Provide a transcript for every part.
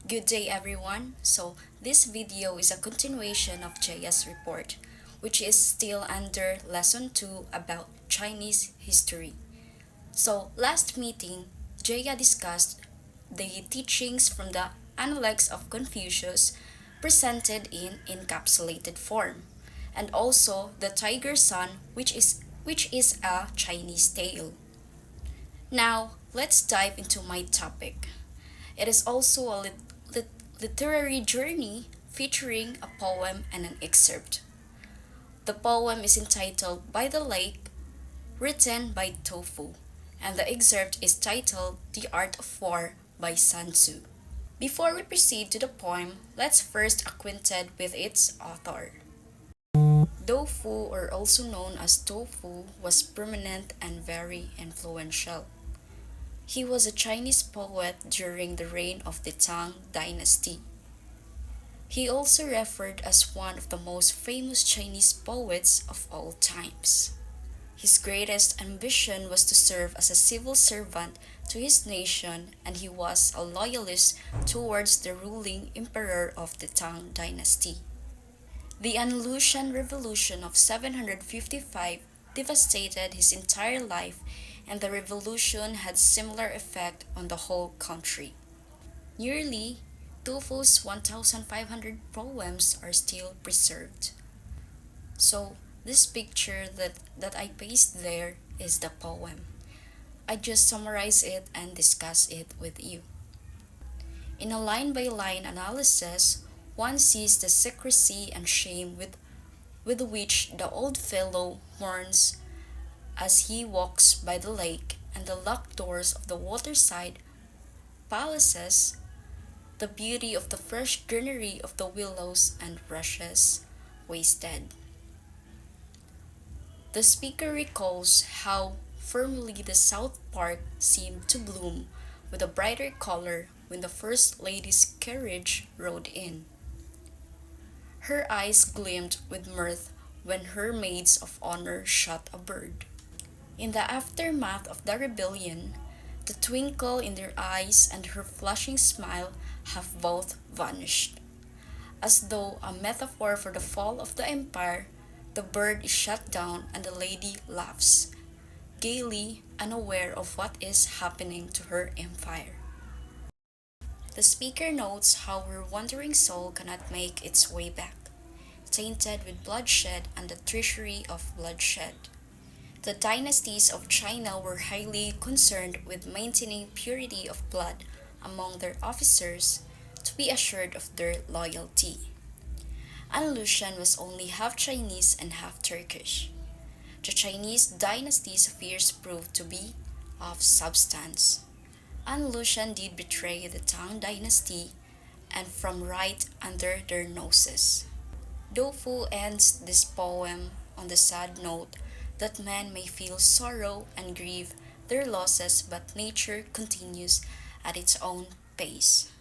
Good day everyone. This video is a continuation of Jaya's report, which is still under lesson 2 about Chinese history. Last meeting, Jaya discussed the teachings from the Analects of Confucius presented in encapsulated form, and also the Tiger Sun, which is a Chinese tale. Now, let's dive into my topic. It is also a literary journey featuring a poem and an excerpt. The poem is entitled By the Lake, written by Tofu, and the excerpt is titled The Art of War by Sun Tzu. Before we proceed to the poem, let's first acquainted with its author. Do Fu, or also known as Tofu, was prominent and very influential. He was a Chinese poet during the reign of the Tang Dynasty. He also referred as one of the most famous Chinese poets of all times. His greatest ambition was to serve as a civil servant to his nation, and he was a loyalist towards the ruling emperor of the Tang Dynasty. The Andalusian Revolution of 755 devastated his entire life, and the revolution had similar effect on the whole country. Nearly Tufu's 1,500 poems are still preserved. This picture that I pasted there is the poem. I just summarize it and discuss it with you. In a line-by-line analysis, one sees the secrecy and shame with which the old fellow mourns as he walks by the lake, and the locked doors of the waterside palaces, the beauty of the fresh greenery of the willows and rushes, wasted. The speaker recalls how firmly the South Park seemed to bloom with a brighter color when the First Lady's carriage rode in. Her eyes gleamed with mirth when her maids of honor shot a bird. In the aftermath of the rebellion, the twinkle in their eyes and her flashing smile have both vanished. As though a metaphor for the fall of the empire, the bird is shot down and the lady laughs, gaily unaware of what is happening to her empire. The speaker notes how her wandering soul cannot make its way back, tainted with bloodshed and the treachery of bloodshed. The dynasties of China were highly concerned with maintaining purity of blood among their officers to be assured of their loyalty. Andalusian was only half Chinese and half Turkish. The Chinese dynasty's fears proved to be of substance. Andalusian did betray the Tang dynasty, and from right under their noses. Do Fu ends this poem on the sad note that men may feel sorrow and grieve their losses, but nature continues at its own pace.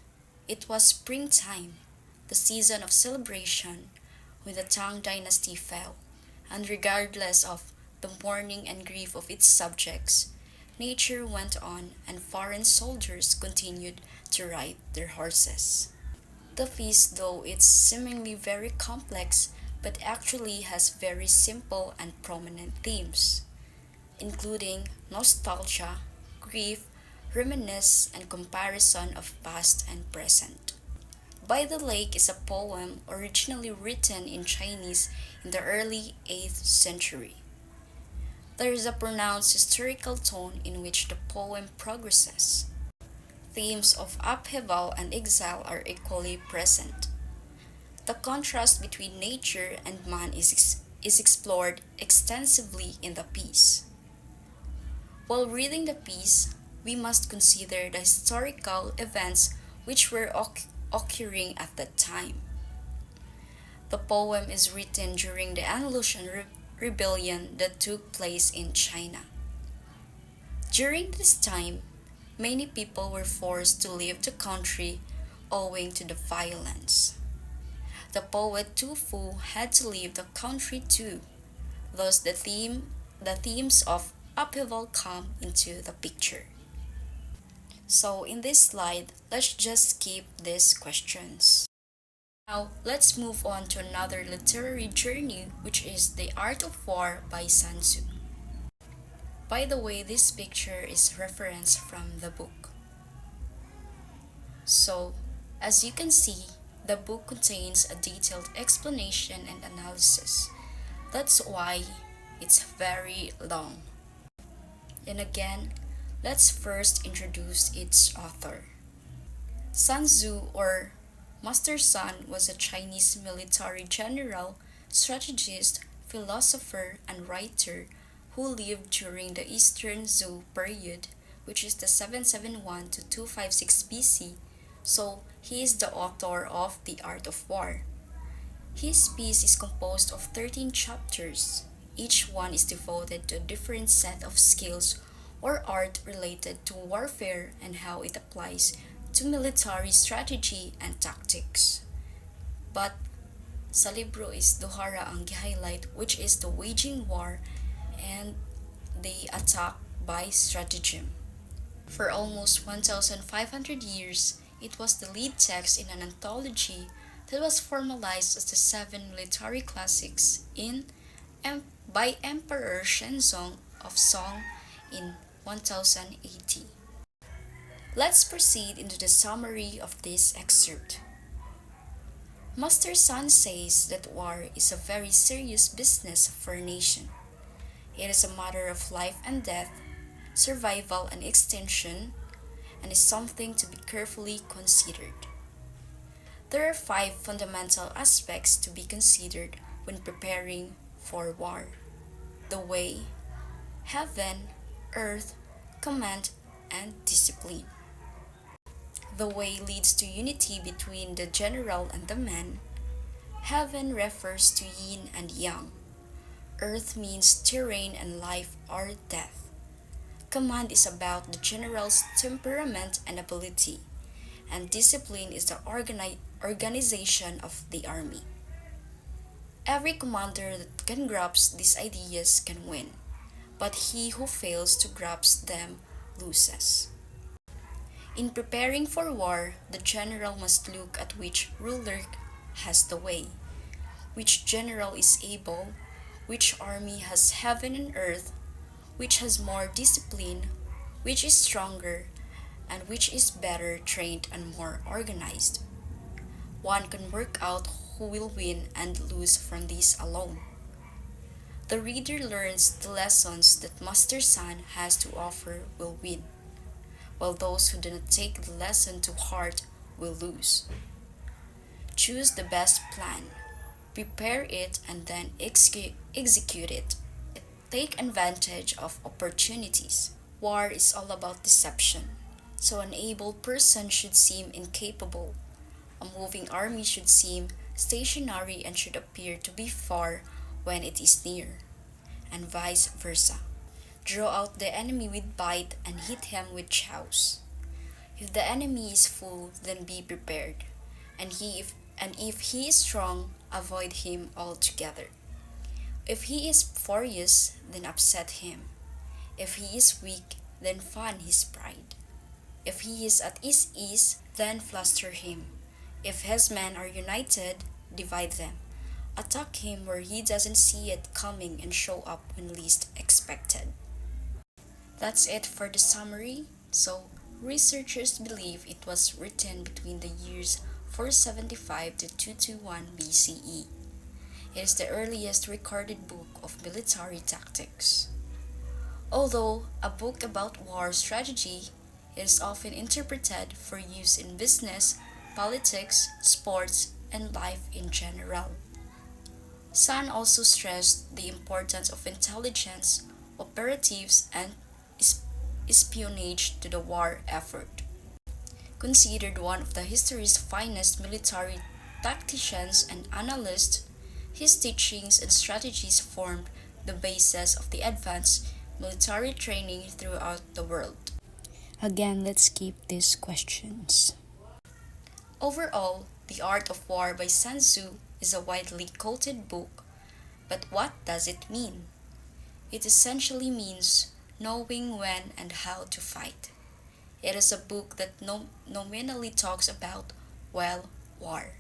It was springtime, the season of celebration, when the Tang dynasty fell, and regardless of the mourning and grief of its subjects, nature went on and foreign soldiers continued to ride their horses. The feast, though it's seemingly very complex, but actually has very simple and prominent themes, including nostalgia, grief, reminiscence, and comparison of past and present. By the Lake is a poem originally written in Chinese in the early 8th century. There is a pronounced historical tone in which the poem progresses. Themes of upheaval and exile are equally present. The contrast between nature and man is explored extensively in the piece. While reading the piece, we must consider the historical events which were occurring at that time. The poem is written during the Andalusian rebellion that took place in China. During this time, many people were forced to leave the country owing to the violence. The poet Tu Fu had to leave the country too, thus the themes of upheaval come into the picture. So in this slide, let's just skip these questions. Now, let's move on to another literary journey, which is The Art of War by Sun Tzu. By the way, this picture is referenced from the book. So, as you can see, the book contains a detailed explanation and analysis. That's why it's very long. And again, let's first introduce its author. Sun Tzu, or Master Sun, was a Chinese military general, strategist, philosopher, and writer who lived during the Eastern Zhou period, which is the 771 to 256 BC. So, he is the author of The Art of War. His piece is composed of 13 chapters. Each one is devoted to a different set of skills or art related to warfare and how it applies to military strategy and tactics. But sa libro is duhara ang gi-highlight, which is the waging war and the attack by stratagem. For almost 1,500 years, it was the lead text in an anthology that was formalized as the seven military classics by Emperor Shenzong of Song in 1080. Let's proceed into the summary of this excerpt. Master Sun says that war is a very serious business for a nation. It is a matter of life and death, survival and extinction, and is something to be carefully considered. There are 5 fundamental aspects to be considered when preparing for war: the way, heaven, earth, command, and discipline. The way leads to unity between the general and the men. Heaven refers to yin and yang. Earth means terrain and life or death. Command is about the general's temperament and ability, and discipline is the organization of the army. Every commander that can grasp these ideas can win, but he who fails to grasp them loses. In preparing for war, the general must look at which ruler has the way, which general is able, which army has heaven and earth, which has more discipline, which is stronger, and which is better trained and more organized. One can work out who will win and lose from these alone. The reader learns the lessons that Master Sun has to offer will win, while those who do not take the lesson to heart will lose. Choose the best plan, prepare it, and then execute it. Take advantage of opportunities. War is all about deception, so an able person should seem incapable. A moving army should seem stationary and should appear to be far when it is near, and vice versa. Draw out the enemy with bite and hit him with chows. If the enemy is full, then be prepared, and if he is strong, avoid him altogether. If he is furious, then upset him. If he is weak, then fan his pride. If he is at his ease, then fluster him. If his men are united, divide them. Attack him where he doesn't see it coming and show up when least expected. That's it for the summary. So, researchers believe it was written between the years 475 to 221 BCE. It is the earliest recorded book of military tactics. Although a book about war strategy, it is often interpreted for use in business, politics, sports, and life in general. Sun also stressed the importance of intelligence, operatives, and espionage to the war effort. Considered one of the history's finest military tacticians and analysts, his teachings and strategies formed the basis of the advanced military training throughout the world. Again, let's keep these questions. Overall, The Art of War by Sun Tzu is a widely quoted book, but what does it mean? It essentially means knowing when and how to fight. It is a book that nominally talks about, well, war.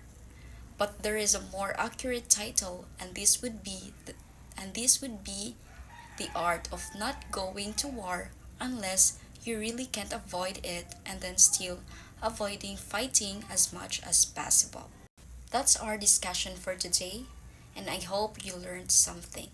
But there is a more accurate title, and this would be The Art of Not Going to War Unless You Really Can't Avoid It and Then Still Avoiding Fighting as Much as Possible. That's our discussion for today, and I hope you learned something.